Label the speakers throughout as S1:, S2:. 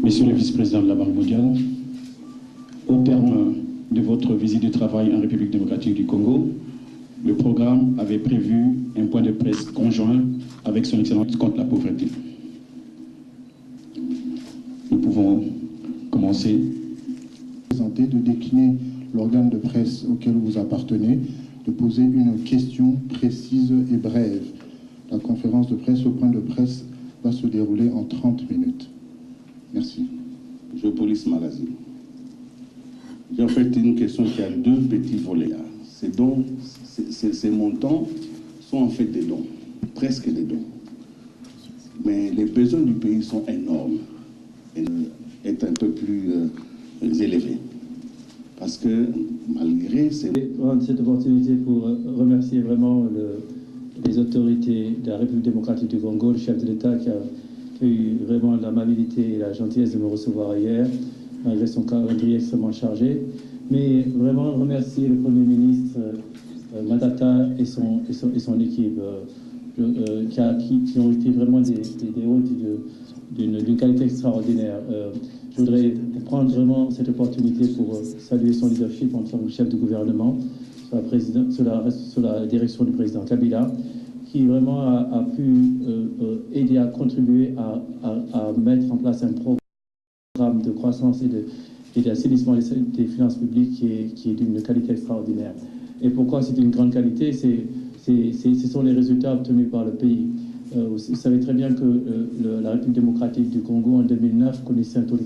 S1: Monsieur le vice-président de la Banque mondiale, au terme de votre visite de travail en République démocratique du Congo, le programme avait prévu un point de presse conjoint avec son Excellence contre la pauvreté. Nous pouvons commencer.
S2: De décliner l'organe de presse auquel vous appartenez, de poser une question précise et brève. La conférence de presse, au point de presse, va se dérouler en 30 minutes. Merci.
S3: Geopolis Magazine. J'ai en fait une question qui a deux petits volets. Ces montants sont en fait des dons, presque des dons. Mais les besoins du pays sont énormes et est un peu plus élevé. Parce que malgré ces...
S4: Je vais prendre cette opportunité pour remercier vraiment les autorités de la République démocratique du Congo, le chef de l'État qui a eu vraiment l'amabilité et la gentillesse de me recevoir hier, malgré son calendrier extrêmement chargé. Mais vraiment remercier le Premier ministre Matata et son équipe qui ont été vraiment des hôtes d'une qualité extraordinaire. Je voudrais prendre vraiment cette opportunité pour saluer son leadership en tant que chef de gouvernement sous la direction du président Kabila, qui vraiment a pu aider à contribuer à mettre en place un programme de croissance et d'assainissement des finances publiques qui est d'une qualité extraordinaire. Et pourquoi c'est d'une grande qualité? Ce sont les résultats obtenus par le pays. Vous savez très bien que la République démocratique du Congo en 2009 connaissait un taux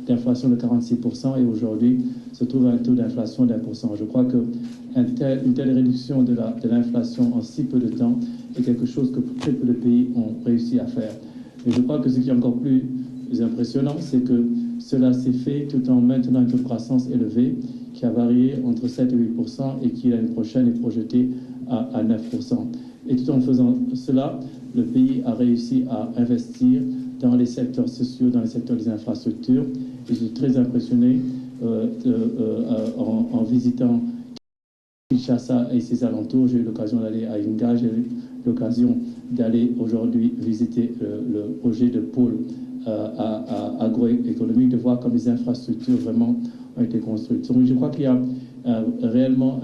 S4: d'inflation de 46% et aujourd'hui se trouve à un taux d'inflation d'1%. Je crois qu'une telle réduction de l'inflation en si peu de temps est quelque chose que très peu de pays ont réussi à faire. Et je crois que ce qui est encore plus impressionnant, c'est que cela s'est fait tout en maintenant un taux de croissance élevé qui a varié entre 7 et 8% et qui l'année prochaine est projeté à 9%. Et tout en faisant cela, le pays a réussi à investir dans les secteurs sociaux, dans les secteurs des infrastructures. Et j'ai très impressionné en visitant Kinshasa et ses alentours. J'ai eu l'occasion d'aller à Inga, j'ai eu l'occasion d'aller aujourd'hui visiter le projet de pôle agroéconomique, de voir comme les infrastructures vraiment ont été construites. Donc je crois qu'il y a réellement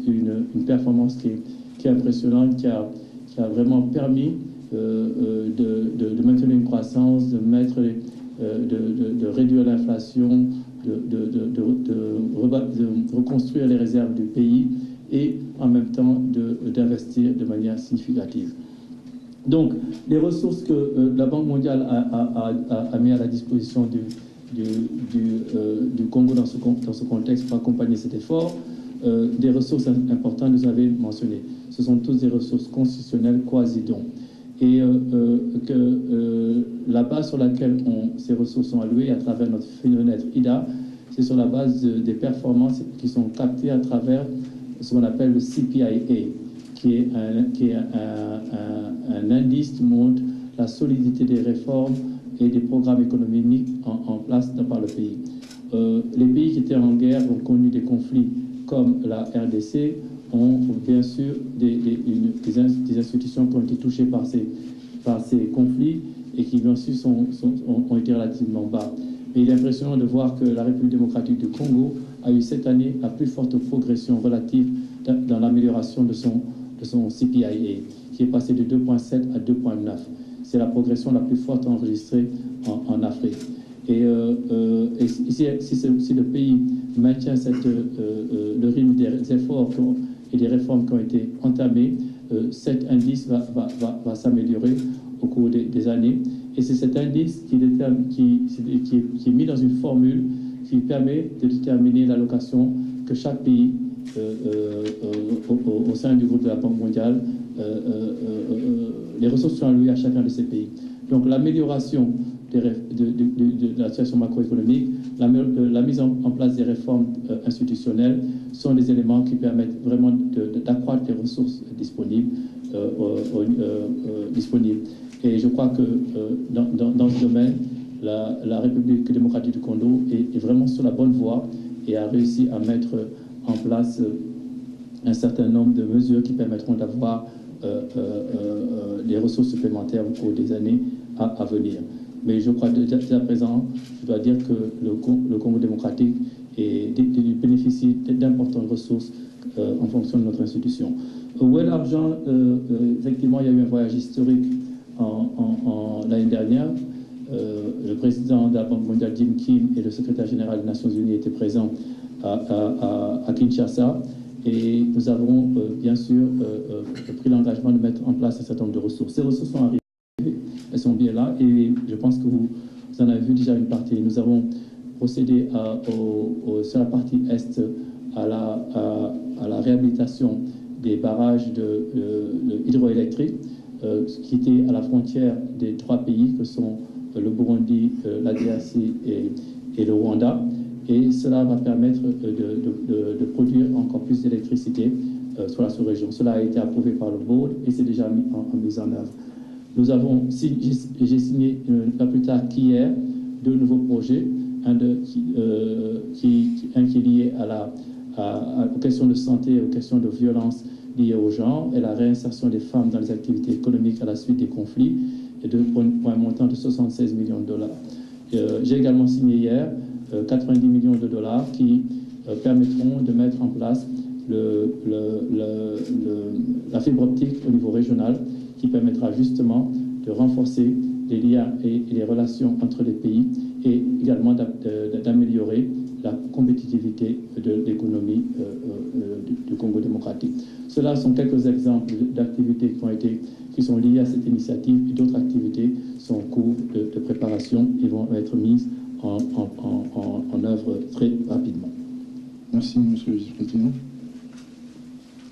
S4: une performance qui est impressionnante, qui a vraiment permis de maintenir une croissance, de réduire l'inflation, de reconstruire les réserves du pays et en même temps d'investir de manière significative. Donc, les ressources que la Banque mondiale a mis à la disposition du Congo dans ce contexte pour accompagner cet effort, des ressources importantes, vous avez mentionné. Ce sont tous des ressources constitutionnelles quasi-dons. Et la base sur laquelle ces ressources sont allouées à travers notre fenêtre IDA, c'est sur la base des performances qui sont captées à travers ce qu'on appelle le CPIA, qui est un indice qui montre la solidité des réformes et des programmes économiques en place par le pays. Les pays qui étaient en guerre ont connu des conflits comme la RDC, ont bien sûr des institutions qui ont été touchées par ces conflits et qui bien sûr ont été relativement bas. Mais il est impressionnant de voir que la République démocratique du Congo a eu cette année la plus forte progression relative dans l'amélioration de son CPIA, qui est passé de 2,7 à 2,9. C'est la progression la plus forte enregistrée en Afrique. Et si le pays maintient le rythme des efforts et des réformes qui ont été entamées, cet indice va s'améliorer au cours des années. Et c'est cet indice qui est mis dans une formule qui permet de déterminer l'allocation que chaque pays, au sein du groupe de la Banque mondiale, les ressources sont allouées à chacun de ces pays. Donc l'amélioration de la situation macroéconomique, la mise en place des réformes institutionnelles sont des éléments qui permettent vraiment d'accroître les ressources disponibles. Et je crois que dans ce domaine, la République démocratique du Congo est vraiment sur la bonne voie et a réussi à mettre en place un certain nombre de mesures qui permettront d'avoir des ressources supplémentaires au cours des années à venir. Mais je crois dès à présent, je dois dire que le Congo démocratique bénéficie d'importantes ressources en fonction de notre institution. Où est l'argent? Effectivement, il y a eu un voyage historique l'année dernière. Le président de la Banque mondiale, Jim Kim, et le secrétaire général des Nations Unies étaient présents à Kinshasa. Et nous avons bien sûr pris l'engagement de mettre en place un certain nombre de ressources. Ces ressources sont arrivées, elles sont bien là, et je pense que vous en avez vu déjà une partie. Nous avons procédé sur la partie est à la réhabilitation des barrages hydroélectriques qui étaient à la frontière des 3 pays que sont le Burundi, la DRC et le Rwanda. Et cela va permettre de produire encore plus d'électricité sur la sous-région. Cela a été approuvé par le board et c'est déjà mis en œuvre. J'ai signé pas plus tard qu'hier 2 nouveaux projets, un qui est lié aux questions de santé, aux questions de violence liées au genre et la réinsertion des femmes dans les activités économiques à la suite des conflits, et pour un montant de 76 millions de dollars. J'ai également signé hier 90 millions de dollars qui permettront de mettre en place la fibre optique au niveau régional, qui permettra justement de renforcer les liens et les relations entre les pays et également d'améliorer la compétitivité de l'économie du Congo démocratique. Cela sont quelques exemples d'activités qui sont liées à cette initiative, et d'autres activités sont en cours de préparation et vont être mises en œuvre très rapidement.
S2: Merci, Monsieur le Vice-président.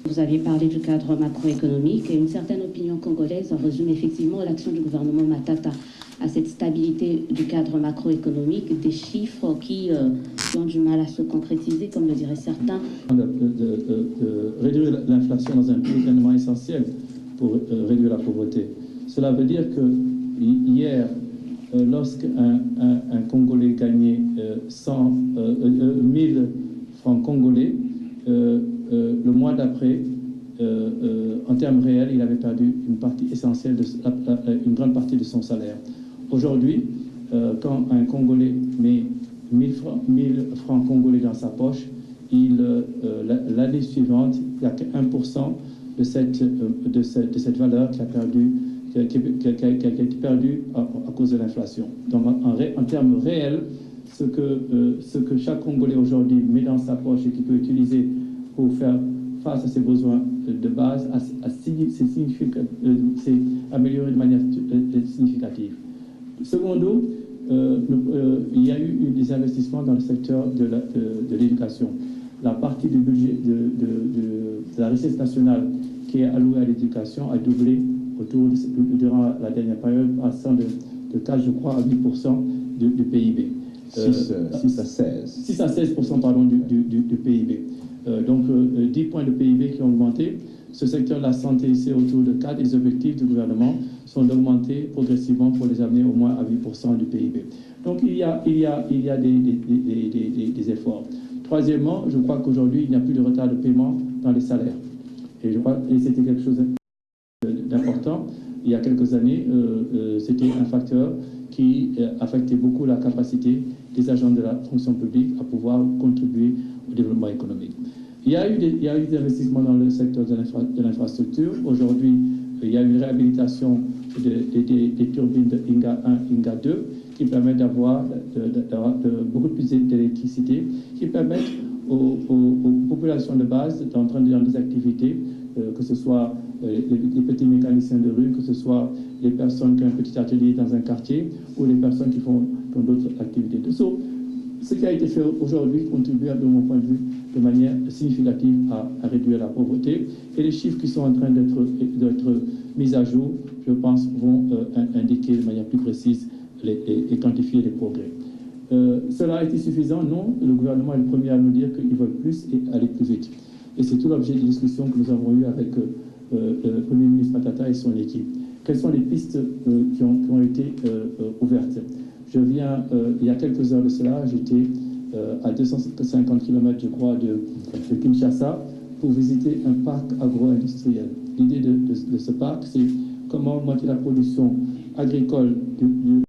S5: Vous aviez parlé du cadre macroéconomique et une certaine opinion congolaise résume effectivement l'action du gouvernement Matata à cette stabilité du cadre macroéconomique, des chiffres qui ont du mal à se concrétiser, comme le diraient certains.
S4: De réduire l'inflation dans un pays est également essentiel pour réduire la pauvreté. Cela veut dire que hier, lorsqu'un Congolais gagnait 1000 francs congolais, le mois d'après, en termes réels, il avait perdu une partie essentielle, une grande partie de son salaire. Aujourd'hui, quand un Congolais met 1000 francs congolais dans sa poche, l'année suivante, il n'y a que 1% de cette valeur qui a été perdue à cause de l'inflation. Donc en termes réels, ce que chaque Congolais aujourd'hui met dans sa poche et qui peut utiliser pour faire face à ses besoins de base, c'est amélioré de manière significative. Secondo, il y a eu des investissements dans le secteur de l'éducation. La partie du budget de la richesse nationale qui est allouée à l'éducation a doublé durant la dernière période, passant de 4, je crois, à 8% du PIB.
S6: 6 à 16%,
S4: pardon, du PIB. Donc 10 points de PIB qui ont augmenté. Ce secteur de la santé, c'est autour de 4. Les objectifs du gouvernement sont d'augmenter progressivement pour les amener au moins à 8% du PIB. Donc il y a des efforts. Troisièmement, je crois qu'aujourd'hui, il n'y a plus de retard de paiement dans les salaires. Et je crois que c'était quelque chose d'important. Il y a quelques années, c'était un facteur qui affectait beaucoup la capacité des agents de la fonction publique à pouvoir contribuer au développement économique. Il y a eu des investissements dans le secteur de l'infrastructure. Aujourd'hui, il y a une réhabilitation des turbines de Inga 1, Inga 2 qui permettent d'avoir beaucoup plus d'électricité, qui permettent aux populations de base d'entrer dans des activités, que ce soit les petits mécaniciens de rue, que ce soit les personnes qui ont un petit atelier dans un quartier ou les personnes qui font d'autres activités. Ce qui a été fait aujourd'hui contribue, de mon point de vue, de manière significative à réduire la pauvreté. Et les chiffres qui sont en train d'être mis à jour, je pense, vont indiquer de manière plus précise et quantifier les progrès. Cela a été suffisant? Non. Le gouvernement est le premier à nous dire qu'il veut plus et aller plus vite. Et c'est tout l'objet des discussions que nous avons eues avec le Premier ministre Matata et son équipe. Quelles sont les pistes qui ont été ouvertes? Je viens, il y a quelques heures de cela, j'étais à 250 km, je crois, de Kinshasa pour visiter un parc agro-industriel. L'idée de ce parc, c'est comment augmenter la production agricole